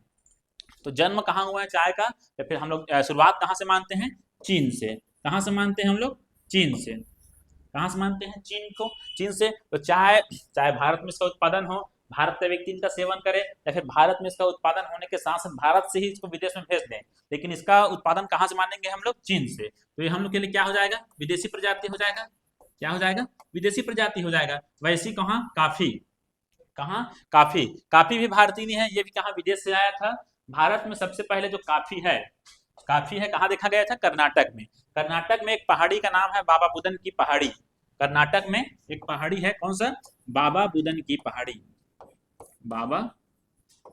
तो जन्म कहाँ हुआ है चाय का, या फिर हम लोग शुरुआत कहाँ से मानते हैं, चीन से। कहाँ से मानते हैं हम लोग, चीन से। कहाँ से मानते हैं, चीन को, चीन से। तो चाय, चाहे भारत में इसका उत्पादन हो, भारत का व्यक्ति इनका सेवन करे, या फिर भारत में इसका उत्पादन होने के साथ साथ भारत से ही इसको विदेश में भेज दें, लेकिन इसका उत्पादन कहाँ से मानेंगे हम लोग, चीन से। तो ये हम लोग के लिए क्या हो जाएगा, विदेशी प्रजाति हो जाएगा। क्या हो जाएगा, विदेशी प्रजाति हो जाएगा। वैसी कहाँ, काफी, कहाँ, काफी, काफी भी भारतीय नहीं है, ये भी कहाँ, विदेश से आया था। भारत में सबसे पहले जो काफी है, काफी है कहाँ देखा गया था, कर्नाटक में। कर्नाटक में एक पहाड़ी का नाम है बाबा बुदन की पहाड़ी। कर्नाटक में एक पहाड़ी है, कौन सा, बाबा बुदन की पहाड़ी, बाबा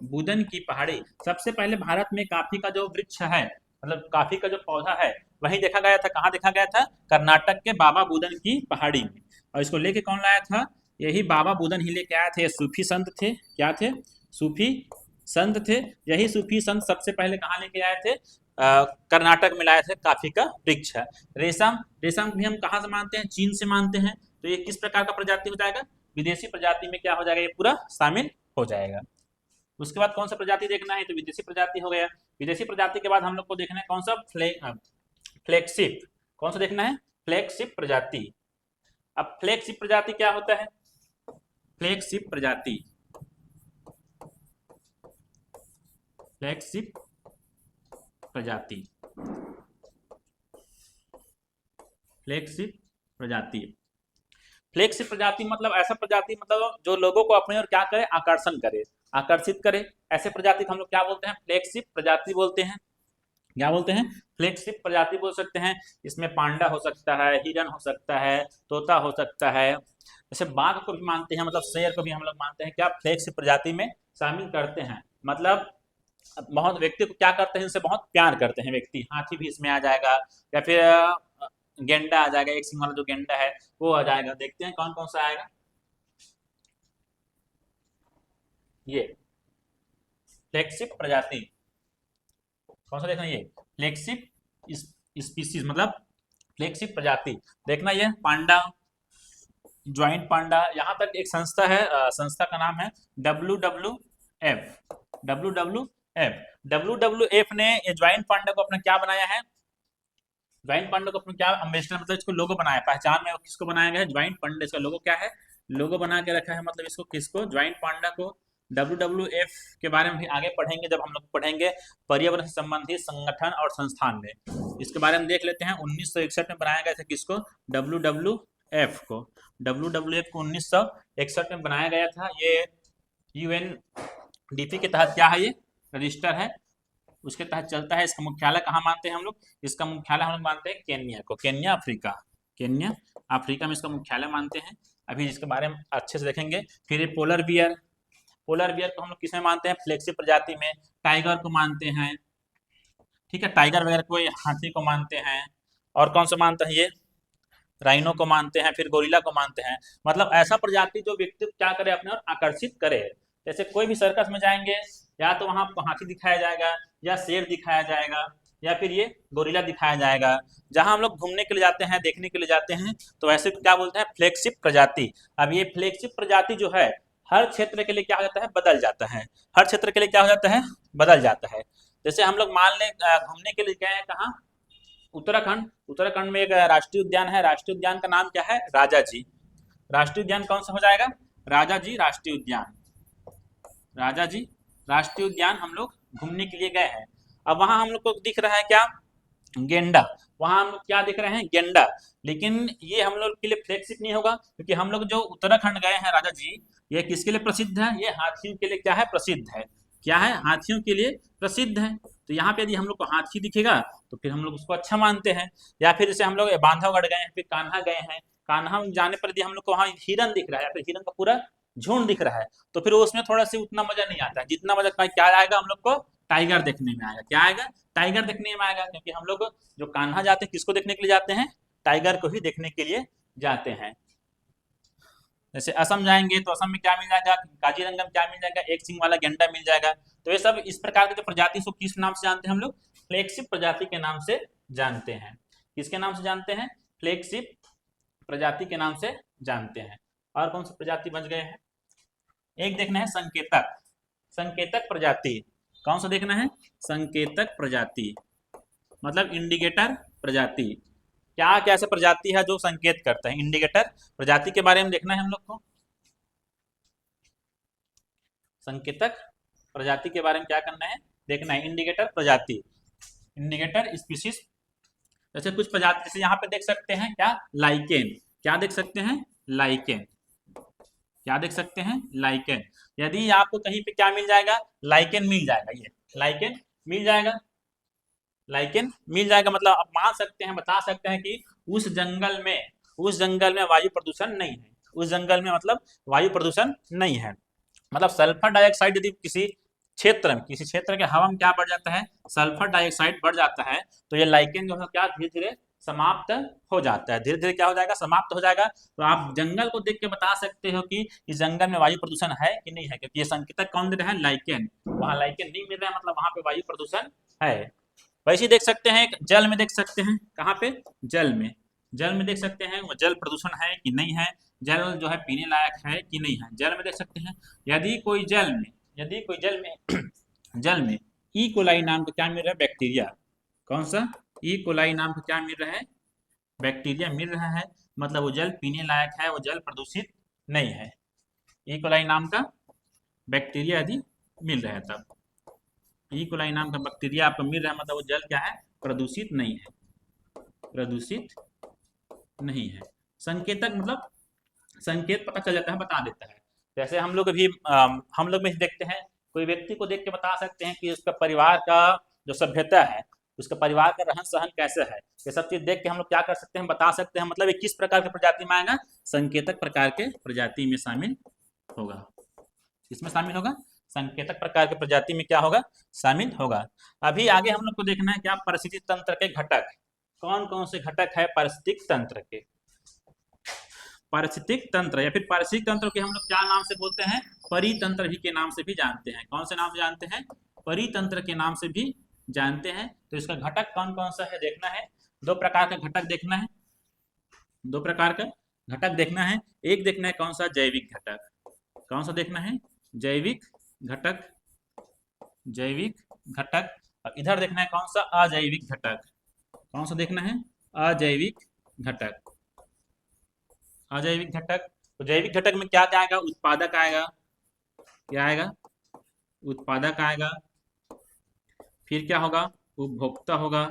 बुदन की पहाड़ी। सबसे पहले भारत में काफी का जो वृक्ष है, मतलब काफी का जो पौधा है, वही देखा गया था। कहाँ देखा गया था, कर्नाटक के बाबा बुदन की पहाड़ी में। और इसको लेके कौन लाया था, यही बाबा बुदन ही लेके आए थे। सूफी संत थे, क्या थे, सूफी संत थे। यही सूफी संत सबसे पहले कहाँ लेके आए थे, कर्नाटक में लाए थे काफी का वृक्ष है। रेशम, रेशम भी हम कहाँ से मानते हैं, चीन से मानते हैं। तो ये किस प्रकार का प्रजाति हो जाएगा, विदेशी प्रजाति में क्या हो जाएगा, ये पूरा शामिल हो जाएगा। उसके बाद कौन सा प्रजाति देखना है, तो विदेशी प्रजाति हो गया। विदेशी प्रजाति के बाद हम लोग को देखना है कौन सा, फ्लैगशिप। कौन सा देखना है, फ्लैगशिप प्रजाति। अब फ्लैगशिप प्रजाति क्या होता है, फ्लैगशिप प्रजाति, फ्लैगशिप प्रजाति, फ्लैगशिप प्रजाति। फ्लैगशिप प्रजाति मतलब ऐसा प्रजाति, मतलब जो लोगों को अपने और क्या करे, आकर्षण करे, आकर्षित करे। ऐसे प्रजाति को हम लोग क्या बोलते हैं, फ्लैगशिप प्रजाति बोलते हैं। क्या बोलते हैं, फ्लैगशिप प्रजाति बोल सकते हैं। इसमें पांडा हो सकता है, हिरन हो सकता है, तोता हो सकता है। जैसे बाघ को भी मानते हैं, मतलब शेर को भी हम लोग मानते हैं, क्या फ्लैगशिप प्रजाति में शामिल करते हैं। मतलब बहुत व्यक्ति को क्या करते हैं, इनसे बहुत प्यार करते हैं व्यक्ति। हाथी भी इसमें आ जाएगा, या फिर गेंडा आ जाएगा, एक सिंह वाला जो गेंडा है वो आ जाएगा। देखते हैं कौन कौन सा आएगा, ये फ्लैगशिप प्रजाति कौन सा देखना, ये फ्लैगशिप स्पीसीज, मतलब फ्लैगशिप प्रजाति देखना। ये पांडा, ज्वाइंट पांडा। यहाँ तक एक संस्था है, संस्था का नाम है WWF। WWF ने ये ज्वाइंट पांडा को अपना क्या बनाया है, ज्वाइंट पांडा को अपना क्या एम्बेसडर, मतलब इसको लोगो बनाया, पहचान में किसको बनाया गया है, ज्वाइंट पांडा। इसका लोगो क्या है, लोगो बना के रखा है। मतलब इसको किसको, ज्वाइंट पांडा को। WWF के बारे में भी आगे पढ़ेंगे, जब हम लोग पढ़ेंगे पर्यावरण से संबंधित संगठन और संस्थान में, इसके बारे में देख लेते हैं। 1961 में बनाया गया था किसको, WWF को। WWF को 1961 में बनाया गया था। ये UNDP के तहत क्या है, ये रजिस्टर है, उसके तहत चलता है। इसका मुख्यालय कहाँ मानते हैं हम लोग, इसका मुख्यालय हम लोग मानते हैं केन्या को, केन्या अफ्रीका, केन्या अफ्रीका में इसका मुख्यालय मानते हैं। अभी इसके बारे में अच्छे से देखेंगे। फिर ये पोलर बियर, पोलर बियर को हम लोग किसमें मानते हैं, फ्लैगशिप प्रजाति में। टाइगर को मानते हैं, ठीक है, टाइगर वगैरह को, हाथी को मानते हैं। और कौन सा मानते हैं, ये राइनो को मानते हैं, फिर गोरिल्ला को मानते हैं। मतलब ऐसा प्रजाति जो व्यक्ति क्या करे, अपने और आकर्षित करे। जैसे कोई भी सर्कस में जाएंगे, या तो वहां आपको हाथी दिखाया जाएगा, या शेर दिखाया जाएगा, या फिर ये गोरिल्ला दिखाया जाएगा। जहां हम लोग घूमने के लिए जाते हैं, देखने के लिए जाते हैं, तो ऐसे क्या बोलते हैं, फ्लैगशिप प्रजाति। अब ये फ्लैगशिप प्रजाति जो है हर क्षेत्र के लिए क्या हो जाता है, बदल जाता है। हर क्षेत्र के लिए क्या हो जाता है, बदल जाता है। जैसे हम लोग मान लें घूमने के लिए गए हैं कहाँ, उत्तराखंड। उत्तराखंड में एक राष्ट्रीय उद्यान है, राष्ट्रीय उद्यान का नाम क्या है, राजा जी। राष्ट्रीय उद्यान कौन सा हो जाएगा, राजा जी राष्ट्रीय उद्यान। राजा जी राष्ट्रीय उद्यान हम लोग घूमने के लिए गए हैं। अब वहां हम लोग को दिख रहा है क्या, गेंडा। वहां हम लोग क्या दिख रहे हैं, गेंडा। लेकिन ये हम लोग के लिए फ्लैगशिप नहीं होगा, क्योंकि हम लोग जो उत्तराखंड गए हैं राजा जी, ये किसके लिए प्रसिद्ध है, ये हाथियों के लिए क्या है, प्रसिद्ध है। क्या है, हाथियों के लिए प्रसिद्ध है। तो यहाँ पे यदि हम लोग को हाथी दिखेगा तो फिर हम लोग उसको अच्छा मानते हैं। या फिर जैसे हम लोग बांधवगढ़ गए हैं, फिर कान्हा गए हैं, कान्हा जाने पर यदि हम लोग को वहाँ हिरन दिख रहा है, या फिर हिरन का पूरा झुंड दिख रहा है, तो फिर उसमें थोड़ा सी उतना मजा नहीं आता है जितना मजा क्या आएगा हम लोग को, टाइगर देखने में आएगा। क्या आएगा, टाइगर देखने में आएगा। क्योंकि हम लोग जो कान्हा जाते हैं किसको देखने के लिए जाते हैं, टाइगर को ही देखने के लिए जाते हैं। जैसे असम जाएंगे तो असम में क्या मिल जाएगा, काजीरंगा में क्या मिल जाएगा, एक सिंग वाला गेंडा मिल जाएगा। तो ये सब इस प्रकार के जो प्रजाति को किस नाम से जानते हैं हम लोग, फ्लैगशिप प्रजाति के नाम से जानते हैं। किसके नाम से जानते हैं, फ्लैगशिप प्रजाति के नाम से जानते हैं। और कौन सी प्रजाति बच गए हैं, एक देखना है संकेतक। संकेतक प्रजाति कौन सा देखना है, संकेतक प्रजाति मतलब इंडिकेटर प्रजाति। क्या कैसे प्रजाति है जो संकेत करता है, इंडिकेटर प्रजाति के बारे में देखना है हम लोग को। संकेतक प्रजाति के बारे में क्या करना है, देखना है, इंडिकेटर प्रजाति, इंडिकेटर स्पीशीज। जैसे कुछ प्रजाति, जैसे यहाँ पे देख सकते हैं क्या, लाइकेन। क्या देख सकते हैं, लाइकेन। क्या देख सकते हैं, लाइकेन। यदि आपको कहीं पे क्या मिल जाएगा, लाइकेन मिल जाएगा, ये लाइकेन मिल जाएगा। लाइकेन मिल जाएगा मतलब आप मान सकते हैं, बता सकते हैं कि उस जंगल में वायु प्रदूषण नहीं है। उस जंगल में मतलब वायु प्रदूषण नहीं है। मतलब सल्फर डाइऑक्साइड यदि किसी क्षेत्र के हवा में क्या बढ़ जाता है, सल्फर डाइऑक्साइड बढ़ जाता है, तो ये लाइकेन जो है क्या धीरे धीरे समाप्त हो जाता है। धीरे धीरे क्या हो जाएगा, समाप्त हो जाएगा। तो आप जंगल को देख के बता सकते हो कि इस जंगल में वायु प्रदूषण है कि नहीं है, क्योंकि ये संकेतक कौन दे रहा है, लाइकेन। वहां लाइकेन नहीं मिल रहा है, मतलब वहां पे वायु प्रदूषण है। वैसे ही देख सकते हैं, जल में देख सकते हैं, कहाँ पे, जल में देख सकते हैं वो जल प्रदूषण है कि नहीं है, जल जो है पीने लायक है कि नहीं है, जल में देख सकते हैं। यदि कोई जल में जल में ई कोलाई नाम का क्या मिल रहा है, बैक्टीरिया। कौन सा, ई कोलाई नाम का क्या मिल रहा है, बैक्टीरिया मिल रहा है, मतलब वो जल पीने लायक है, वो जल प्रदूषित नहीं है। ई कोलाई नाम का बैक्टीरिया यदि मिल रहा है तब, ई कोलाई नाम का बैक्टीरिया आपको मिल रहा है, मतलब वो जल क्या है, प्रदूषित नहीं है, प्रदूषित नहीं है। संकेतक मतलब संकेत पता चल जाता है, बता देता है। जैसे हम लोग भी हम लोग में देखते हैं, कोई व्यक्ति को देख के बता सकते हैं कि उसका परिवार का जो सभ्यता है, उसका परिवार का रहन सहन कैसे है, ये सब चीज देख के हम लोग क्या कर सकते हैं, बता सकते हैं। मतलब ये किस प्रकार के प्रजाति में आएगा, संकेतक प्रकार के प्रजाति में शामिल होगा। किसमें शामिल होगा, संकेतक प्रकार के प्रजाति में क्या होगा, शामिल होगा। अभी आगे हम लोग को देखना है क्या, पारिस्थितिक तंत्र के घटक। कौन कौन से घटक है पारिस्थितिक तंत्र के, पारिस्थितिक तंत्र या फिर पारिस्थितिक तंत्र के हम लोग क्या नाम से बोलते हैं, परितंत्र भी के नाम से भी जानते हैं। कौन से नाम से जानते हैं, परितंत्र के नाम से भी जानते हैं। तो इसका घटक कौन कौन सा है देखना है, दो प्रकार का घटक देखना है, दो प्रकार का घटक देखना है। एक देखना है कौन सा, जैविक घटक। कौन सा देखना है, जैविक घटक, जैविक घटक। और इधर देखना है कौन सा, अजैविक घटक। कौन सा देखना है, अजैविक घटक, अजैविक घटक। तो जैविक घटक में क्या क्या आएगा, उत्पादक आएगा, क्या आएगा, उत्पादक आएगा। फिर क्या होगा, उपभोक्ता होगा,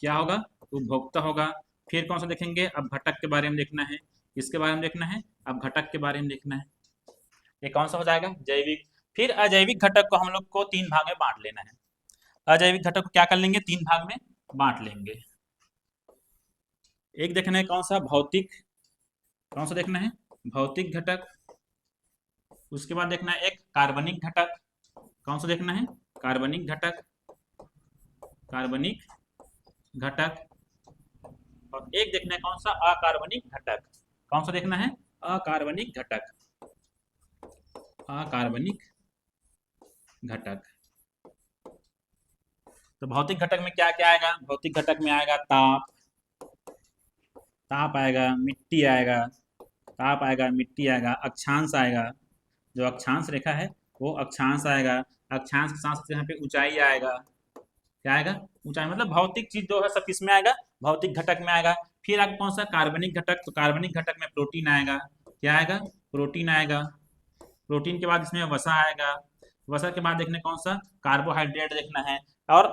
क्या होगा, उपभोक्ता होगा। फिर कौन सा देखेंगे, अब घटक के बारे में देखना है, किसके बारे में देखना है, अब घटक के बारे में देखना है। ये कौन सा हो जाएगा, जैविक। फिर अजैविक घटक को हम लोग को 3 भाग में बांट लेना है। अजैविक घटक को क्या कर लेंगे, 3 भाग में बांट लेंगे। एक देखना है कौन सा, भौतिक। कौन सा देखना है, भौतिक घटक। उसके बाद देखना है एक कार्बनिक घटक। कौन सा देखना है, कार्बनिक घटक, कार्बनिक घटक। और एक देखना है कौन सा, अकार्बनिक घटक। कौन सा देखना है, अकार्बनिक घटक, अकार्बनिक घटक। तो भौतिक घटक में क्या क्या आएगा, भौतिक घटक में आएगा ताप, ताप आएगा, मिट्टी आएगा, ताप आएगा, मिट्टी आएगा, अक्षांश आएगा, जो अक्षांश रेखा है वो अक्षांश आएगा, अक्षांश के साथ यहाँ पे ऊंचाई आएगा, क्या आएगा, ऊंचाई। मतलब भौतिक चीज जो है सब किसमें आएगा, भौतिक घटक में आएगा। फिर आगे कौन सा, कार्बनिक घटक। तो कार्बनिक घटक में प्रोटीन आएगा, क्या आएगा, प्रोटीन आएगा। प्रोटीन के बाद इसमें वसा आएगा, वसा के बाद देखने कौन सा, कार्बोहाइड्रेट देखना है। और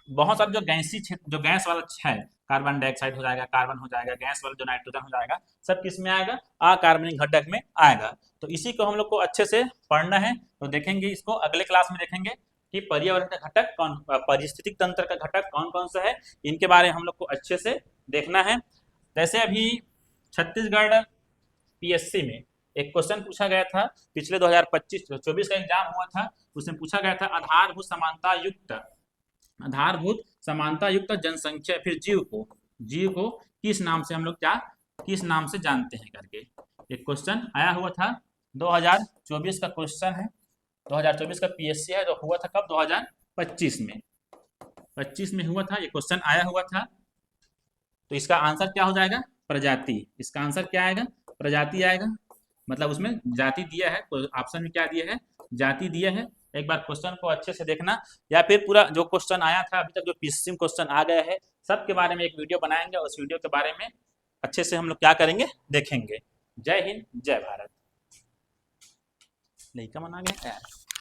बहुत सारे जो गैसी जो गैस वाला है, कार्बन डाइऑक्साइड हो जाएगा, कार्बन हो जाएगा, गैस वाला जो नाइट्रोजन हो जाएगा, सब किस में आएगा, अकार्बनिक घटक में आएगा। तो इसी को हम लोग को अच्छे से पढ़ना है। तो देखेंगे इसको अगले क्लास में, देखेंगे कि पर्यावरण का घटक कौन, पारिस्थितिक तंत्र का घटक कौन कौन सा है, इनके बारे में हम लोग को अच्छे से देखना है। जैसे अभी छत्तीसगढ़ पीएससी में एक क्वेश्चन पूछा गया था, पिछले 2025-24 का एग्जाम हुआ था, उसमें पूछा गया था आधारभूत समानता युक्त, आधारभूत समानता युक्त जनसंख्या, फिर जीव को किस नाम से हम लोग क्या, किस नाम से जानते हैं करके एक क्वेश्चन आया हुआ था। 2024 का क्वेश्चन है, 2024 का पीएससी है, जो हुआ था कब, 2025 में, 25 में हुआ था ये क्वेश्चन आया हुआ था। तो इसका आंसर क्या हो जाएगा, प्रजाति। इसका आंसर क्या आएगा, प्रजाति आएगा। मतलब उसमें जाति दिया है, तो ऑप्शन में क्या दिया है, जाति दिया है। एक बार क्वेश्चन को अच्छे से देखना, या फिर पूरा जो क्वेश्चन आया था अभी तक, जो पीएससी में क्वेश्चन आ गया है, सब के बारे में एक वीडियो बनाएंगे, और उस वीडियो के बारे में अच्छे से हम लोग क्या करेंगे, देखेंगे। जय हिंद, जय भारत। नहीं का मना गया यार।